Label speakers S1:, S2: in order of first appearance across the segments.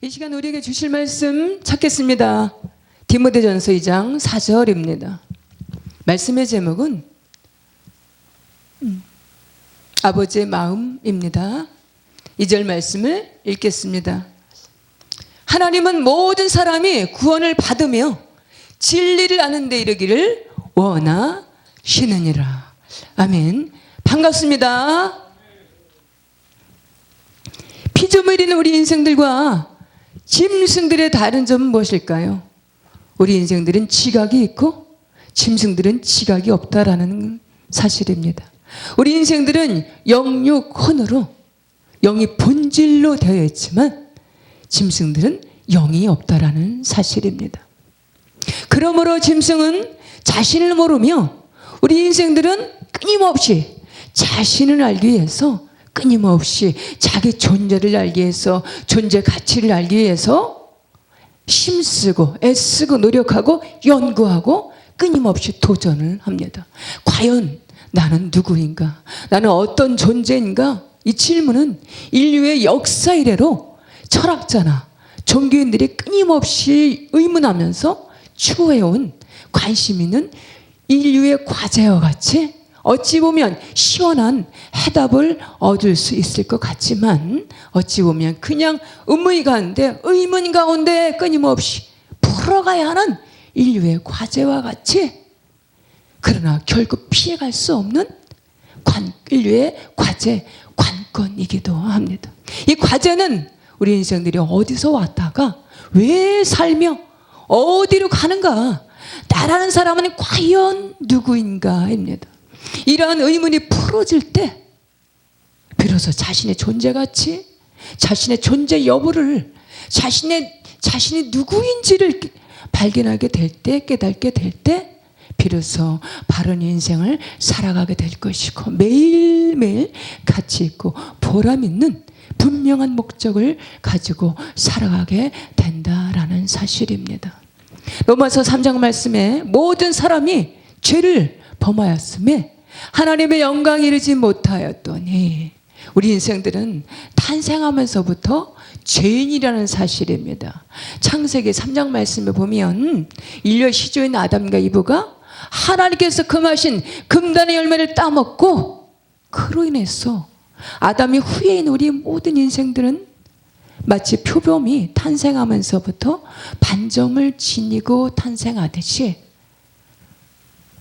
S1: 이 시간 우리에게 주실 말씀 찾겠습니다. 디모데전서 2장 4절입니다. 말씀의 제목은 아버지의 마음입니다. 2절 말씀을 읽겠습니다. 하나님은 모든 사람이 구원을 받으며 진리를 아는 데 이르기를 원하시느니라. 아멘. 반갑습니다. 피조물 이는 우리 인생들과 짐승들의 다른 점은 무엇일까요? 우리 인생들은 지각이 있고 짐승들은 지각이 없다라는 사실입니다. 우리 인생들은 영육 혼으로 영이 본질로 되어 있지만 짐승들은 영이 없다라는 사실입니다. 그러므로 짐승은 자신을 모르며 우리 인생들은 끊임없이 자신을 알기 위해서 끊임없이 자기 존재를 알기 위해서 존재 가치를 알기 위해서 힘쓰고 애쓰고 노력하고 연구하고 끊임없이 도전을 합니다. 과연 나는 누구인가? 나는 어떤 존재인가? 이 질문은 인류의 역사 이래로 철학자나 종교인들이 끊임없이 의문하면서 추구해온 관심 있는 인류의 과제와 같이 어찌 보면 시원한 해답을 얻을 수 있을 것 같지만 어찌 보면 그냥 의문 가운데 끊임없이 풀어가야 하는 인류의 과제와 같이 그러나 결국 피해갈 수 없는 인류의 과제, 관건이기도 합니다. 이 과제는 우리 인생들이 어디서 왔다가 왜 살며 어디로 가는가, 나라는 사람은 과연 누구인가입니다. 이러한 의문이 풀어질 때 비로소 자신의 존재 가치, 자신의 존재 여부를 자신이 누구인지를 발견하게 될 때, 깨닫게 될 때 비로소 바른 인생을 살아가게 될 것이고 매일매일 가치 있고 보람 있는 분명한 목적을 가지고 살아가게 된다라는 사실입니다. 로마서 3장 말씀에 모든 사람이 죄를 범하였음에 하나님의 영광에 이르지 못하였더니 우리 인생들은 탄생하면서부터 죄인이라는 사실입니다. 창세기 3장 말씀에 보면 인류의 시조인 아담과 이브가 하나님께서 금하신 금단의 열매를 따먹고 그로 인해서 아담이 후예인 우리 모든 인생들은 마치 표범이 탄생하면서부터 반점을 지니고 탄생하듯이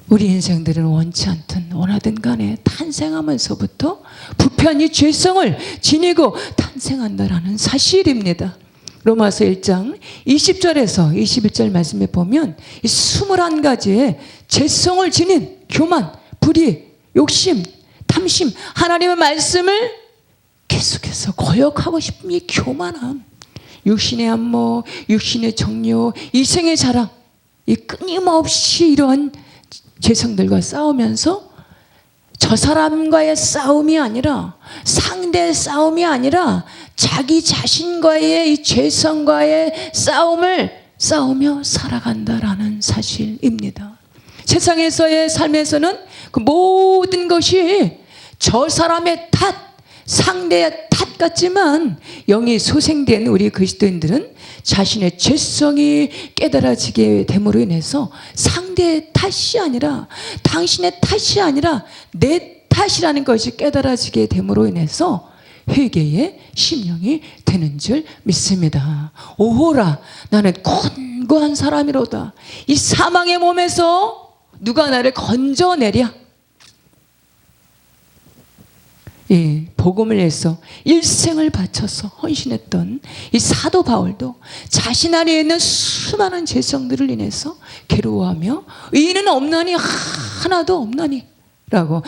S1: 우리 인생들은 원치 않든 원하든 간에 탄생하면서부터 부편히 죄성을 지니고 탄생한다라는 사실입니다. 로마서 1장 20절에서 21절 말씀에 보면 이 21가지의 죄성을 지닌 교만, 불의, 욕심, 탐심, 하나님의 말씀을 계속해서 거역하고 싶은 이 교만함, 육신의 안목, 육신의 정욕, 이생의 자랑, 이 끊임없이 이러한 죄성들과 싸우면서 저 사람과의 싸움이 아니라 상대의 싸움이 아니라 자기 자신과의 이 죄성과의 싸움을 싸우며 살아간다라는 사실입니다. 세상에서의 삶에서는 그 모든 것이 저 사람의 탓, 상대의 탓 같지만 영이 소생된 우리 그리스도인들은 자신의 죄성이 깨달아지게 됨으로 인해서 상대의 탓이 아니라 당신의 탓이 아니라 내 탓이라는 것이 깨달아지게 됨으로 인해서 회개의 심령이 되는 줄 믿습니다. 오호라, 나는 곤고한 사람이로다. 이 사망의 몸에서 누가 나를 건져내랴. 복음을 위해서 일생을 바쳐서 헌신했던 이 사도 바울도 자신 안에 있는 수많은 죄성들을 인해서 괴로워하며 의인은 없나니 하나도 없나니 라고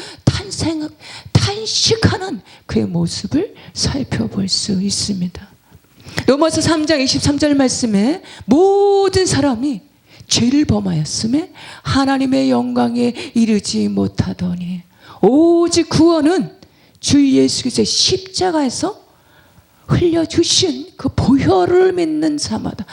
S1: 탄식하는 그의 모습을 살펴볼 수 있습니다. 로마서 3장 23절 말씀에 모든 사람이 죄를 범하였음에 하나님의 영광에 이르지 못하더니 오직 구원은 주 예수 그리스도의 십자가에서 흘려주신 그 보혈을 믿는 자마다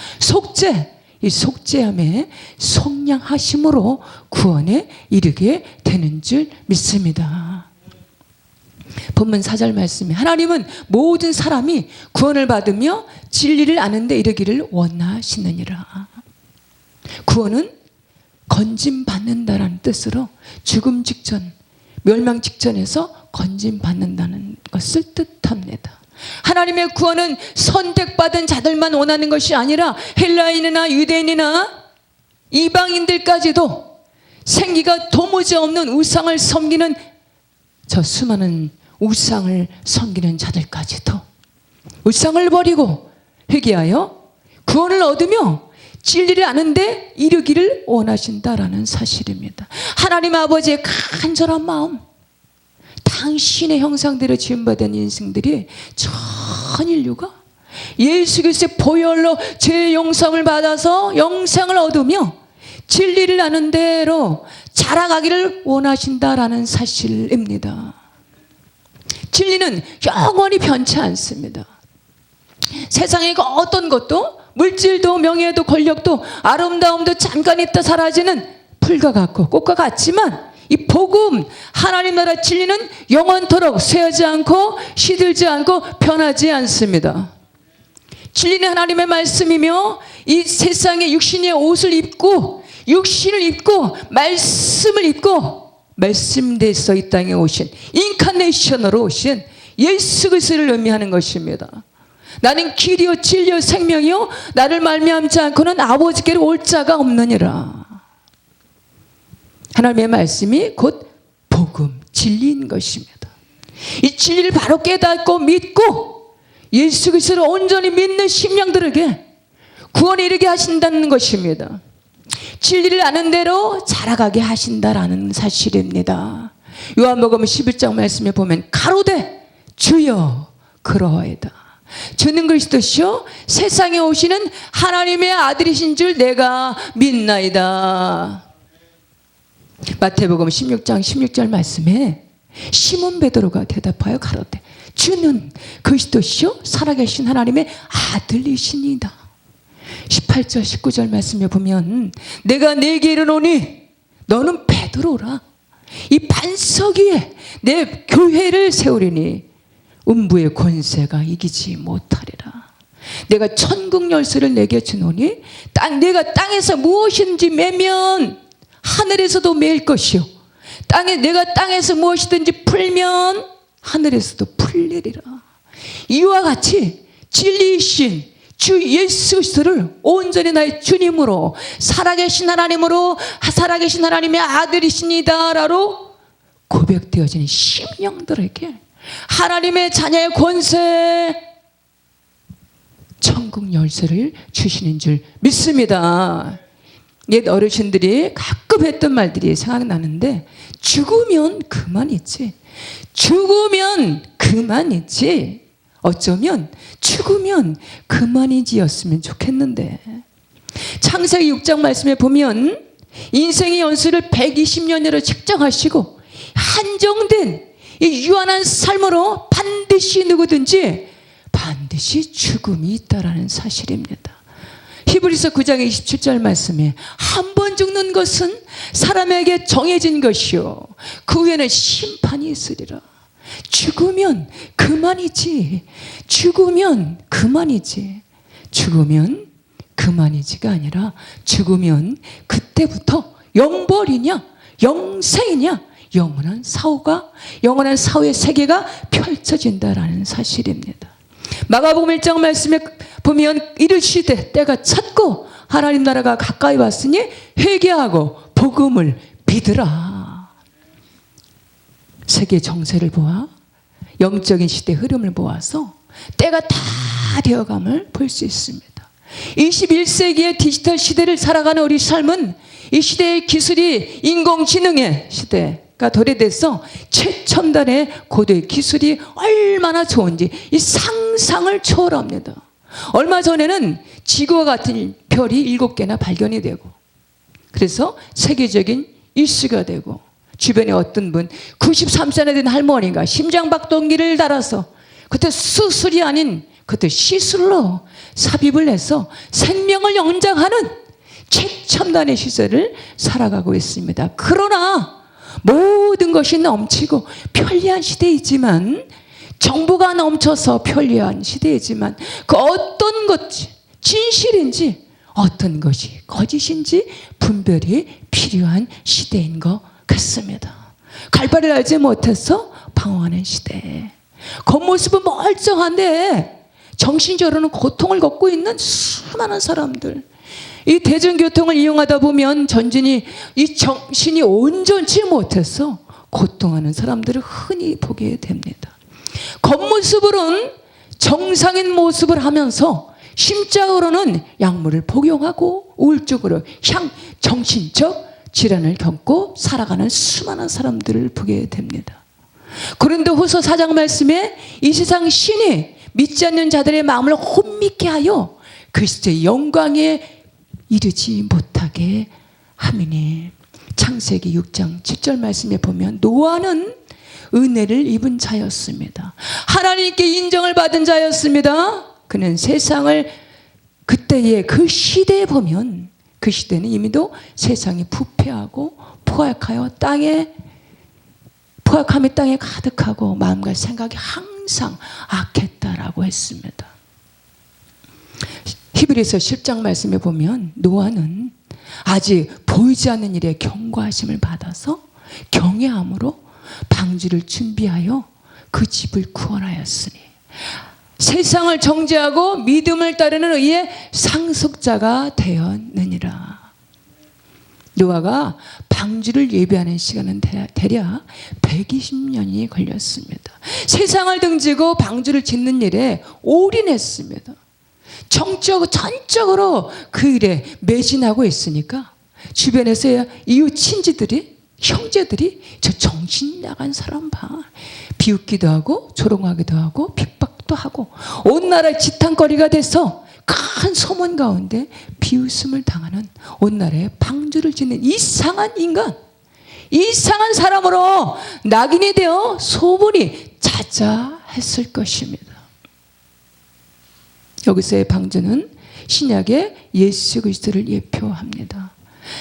S1: 이 속죄함에 속량하심으로 구원에 이르게 되는 줄 믿습니다. 본문 4절 말씀에 하나님은 모든 사람이 구원을 받으며 진리를 아는 데 이르기를 원하시느니라. 구원은 건짐받는다라는 뜻으로 죽음 직전, 멸망 직전에서 건짐받는다는 것을 뜻합니다. 하나님의 구원은 선택받은 자들만 원하는 것이 아니라 헬라인이나 유대인이나 이방인들까지도 생기가 도무지 없는 우상을 섬기는 저 수많은 우상을 섬기는 자들까지도 우상을 버리고 회개하여 구원을 얻으며 진리를 아는데 이르기를 원하신다라는 사실입니다. 하나님 아버지의 간절한 마음, 당신의 형상대로 지음받은 인생들이 전 인류가 예수 그리스도의 보혈로 죄의 용서를 받아서 영생을 얻으며 진리를 아는 대로 자라가기를 원하신다라는 사실입니다. 진리는 영원히 변치 않습니다. 세상의 어떤 것도 물질도 명예도 권력도 아름다움도 잠깐 있다 사라지는 풀과 같고 꽃과 같지만 이 복음 하나님 나라 진리는 영원토록 쇠하지 않고 시들지 않고 변하지 않습니다. 진리는 하나님의 말씀이며 이 세상에 육신의 옷을 입고 육신을 입고 말씀을 입고 말씀돼서 이 땅에 오신 인카네이션으로 오신 예수 그리스도를 의미하는 것입니다. 나는 길이요 진리요 생명이요 나를 말미암지 않고는 아버지께로 올 자가 없느니라. 하나님의 말씀이 곧 복음 진리인 것입니다. 이 진리를 바로 깨닫고 믿고 예수 그리스도를 온전히 믿는 심령들에게 구원에 이르게 하신다는 것입니다. 진리를 아는 대로 자라가게 하신다라는 사실입니다. 요한복음 11장 말씀에 보면 가로되 주여 그러하이다. 주는 그리스도시요 세상에 오시는 하나님의 아들이신 줄 내가 믿나이다. 마태복음 16장 16절 말씀에 시몬 베드로가 대답하여 가로되 주는 그리스도시요 살아계신 하나님의 아들이시니이다. 18절 19절 말씀에 보면 내가 네게 이르노니 너는 베드로라. 이 반석 위에 내 교회를 세우리니 음부의 권세가 이기지 못하리라. 내가 천국 열쇠를 내게 주노니 내가 땅에서 무엇인지 매면 하늘에서도 매일 것이요 내가 땅에서 무엇이든지 풀면 하늘에서도 풀리리라. 이와 같이 진리이신 주 예수 그리스도를 온전히 나의 주님으로 살아계신 하나님으로 살아계신 하나님의 아들이시니다라로 고백되어지는 심령들에게 하나님의 자녀의 권세 천국 열쇠를 주시는 줄 믿습니다. 옛 어르신들이 가끔 했던 말들이 생각나는데 죽으면 그만이지 죽으면 그만이지 어쩌면 죽으면 그만이지였으면 좋겠는데 창세기 6장 말씀에 보면 인생의 연수를 120년으로 측정하시고 한정된 이 유한한 삶으로 반드시 누구든지 반드시 죽음이 있다라는 사실입니다. 히브리서 9장 27절 말씀에 한 번 죽는 것은 사람에게 정해진 것이요 그 후에는 심판이 있으리라. 죽으면 그만이지 죽으면 그만이지 죽으면 그만이지가 아니라 죽으면 그때부터 영벌이냐 영생이냐 영원한 사후의 세계가 펼쳐진다라는 사실입니다. 마가복음 1장 말씀에 보면 이르시되 때가 찼고 하나님 나라가 가까이 왔으니 회개하고 복음을 믿으라. 세계 정세를 보아 영적인 시대 흐름을 보아서 때가 다 되어감을 볼 수 있습니다. 21세기의 디지털 시대를 살아가는 우리 삶은 이 시대의 기술이 인공지능의 시대가 도래돼서 최첨단의 고도의 기술이 얼마나 좋은지 이 상상을 초월합니다. 얼마 전에는 지구와 같은 별이 7개나 발견이 되고 그래서 세계적인 이슈가 되고 주변에 어떤 분 93세나 된 할머니가 심장박동기를 달아서 그때 수술이 아닌 그때 시술로 삽입을 해서 생명을 연장하는 최첨단의 시대를 살아가고 있습니다. 그러나 모든 것이 넘치고 편리한 시대이지만, 정보가 넘쳐서 편리한 시대이지만, 그 어떤 것이 진실인지 어떤 것이 거짓인지 분별이 필요한 시대인 것 같습니다. 갈바를 알지 못해서 방황하는 시대. 겉모습은 멀쩡한데 정신적으로는 고통을 겪고 있는 수많은 사람들. 이 대중교통을 이용하다 보면 전진이 이 정신이 온전치 못해서 고통하는 사람들을 흔히 보게 됩니다. 겉모습으로는 정상인 모습을 하면서 심적으로는 약물을 복용하고 우울적으로 정신적 질환을 겪고 살아가는 수많은 사람들을 보게 됩니다. 고린도후서 4장 말씀에 이 세상 신이 믿지 않는 자들의 마음을 혼미케 하여 그리스도의 영광에 이르지 못하게 함이니. 창세기 6장 7절 말씀에 보면 노아는 은혜를 입은 자였습니다. 하나님께 인정을 받은 자였습니다. 그는 세상을 그때의 그 시대에 보면 그 시대는 이미도 세상이 부패하고 포악함이 땅에 가득하고 마음과 생각이 항상 악했다라고 했습니다. 히브리서 10장 말씀에 보면 노아는 아직 보이지 않는 일에 경고하심을 받아서 경외함으로 방주를 준비하여 그 집을 구원하였으니 세상을 정죄하고 믿음을 따르는 의의 상속자가 되었느니라. 노아가 방주를 예비하는 시간은 대략 120년이 걸렸습니다. 세상을 등지고 방주를 짓는 일에 올인했습니다. 전적으로 그 일에 매진하고 있으니까 주변에서 이웃 친지들이, 형제들이 저 정신 나간 사람 봐, 비웃기도 하고 조롱하기도 하고 핍박도 하고 온 나라의 지탄거리가 돼서 큰 소문 가운데 비웃음을 당하는 온 나라에 방주를 짓는 이상한 인간, 이상한 사람으로 낙인이 되어 소문이 자자했을 것입니다. 여기서의 방주는 신약의 예수 그리스도를 예표합니다.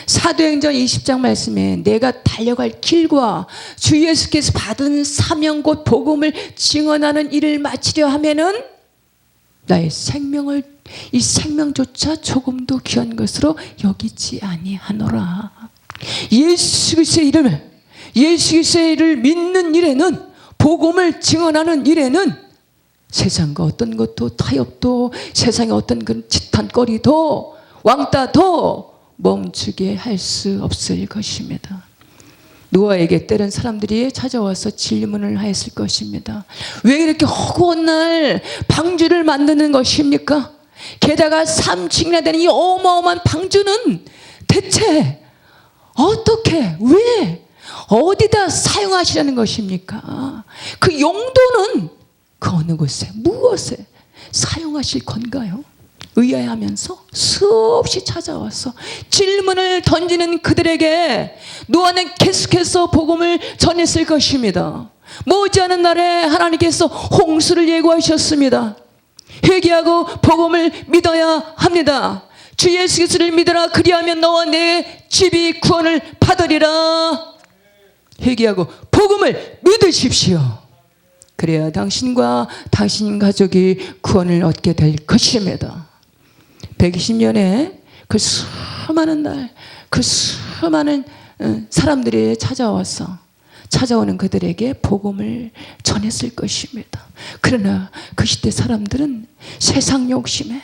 S1: 사도행전 20장 말씀에 내가 달려갈 길과 주 예수께서 받은 사명 곧 복음을 증언하는 일을 마치려 하면은 나의 이 생명조차 조금도 귀한 것으로 여기지 아니하노라. 예수 그리스도의 일을 믿는 일에는, 복음을 증언하는 일에는 세상과 어떤 것도, 타협도, 세상의 어떤 그 지탄거리도, 왕따도 멈추게 할 수 없을 것입니다. 노아에게 때론 사람들이 찾아와서 질문을 하였을 것입니다. 왜 이렇게 허구한 날 방주를 만드는 것입니까? 게다가 3층이나 되는 이 어마어마한 방주는 대체 어떻게, 왜, 어디다 사용하시라는 것입니까? 그 용도는 그 어느 곳에, 무엇에 사용하실 건가요? 의아해하면서 수없이 찾아와서 질문을 던지는 그들에게 노아는 계속해서 복음을 전했을 것입니다. 머지않은 날에 하나님께서 홍수를 예고하셨습니다. 회개하고 복음을 믿어야 합니다. 주 예수 그리스도를 믿어라. 그리하면 너와 내 집이 구원을 받으리라. 회개하고 복음을 믿으십시오. 그래야 당신과 당신 가족이 구원을 얻게 될 것입니다. 120년에 그 수많은 날, 그 수많은 사람들이 찾아오는 그들에게 복음을 전했을 것입니다. 그러나 그 시대 사람들은 세상 욕심에,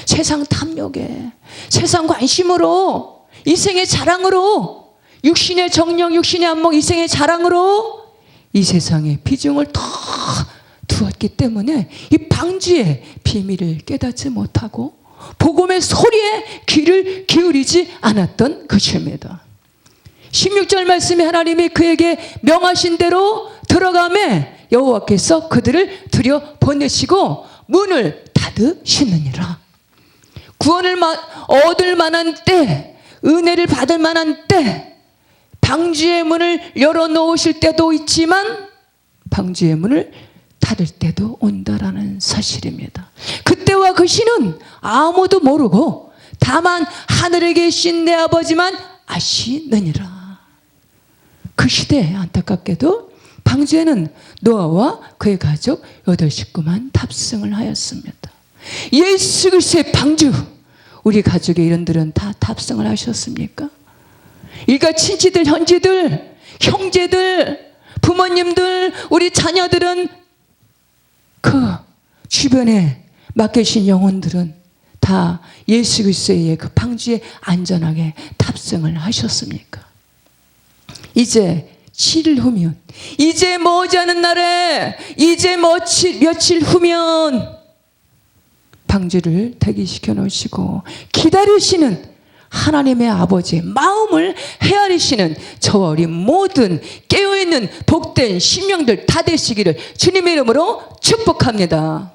S1: 세상 탐욕에, 세상 관심으로, 이생의 자랑으로, 육신의 정령, 육신의 안목, 이생의 자랑으로 이 세상의 비중을 더 두었기 때문에 이 방주의 비밀을 깨닫지 못하고 복음의 소리에 귀를 기울이지 않았던 것입니다. 16절 말씀에 하나님이 그에게 명하신 대로 들어가매 여호와께서 그들을 들여 보내시고 문을 닫으시느니라. 구원을 얻을 만한 때, 은혜를 받을 만한 때, 방주의 문을 열어놓으실 때도 있지만 방주의 문을 닫을 때도 온다라는 사실입니다. 그때와 그 시는 아무도 모르고 다만 하늘에 계신 내 아버지만 아시느니라. 그 시대에 안타깝게도 방주에는 노아와 그의 가족 8식구만 탑승을 하였습니다. 예수 그리스도의 방주, 우리 가족의 이런들은 다 탑승을 하셨습니까? 일가 친지들, 형제들, 형제들, 부모님들, 우리 자녀들은 그 주변에 맡기신 영혼들은 다 예수 그리스도의 그 방주에 안전하게 탑승을 하셨습니까? 이제 7일 후면, 이제 머지않은 날에, 이제 며칠 후면 방주를 대기시켜 놓으시고 기다리시는 하나님의 아버지의 마음을 헤아리시는 저와 우리 모든 깨어있는 복된 심령들 다 되시기를 주님의 이름으로 축복합니다.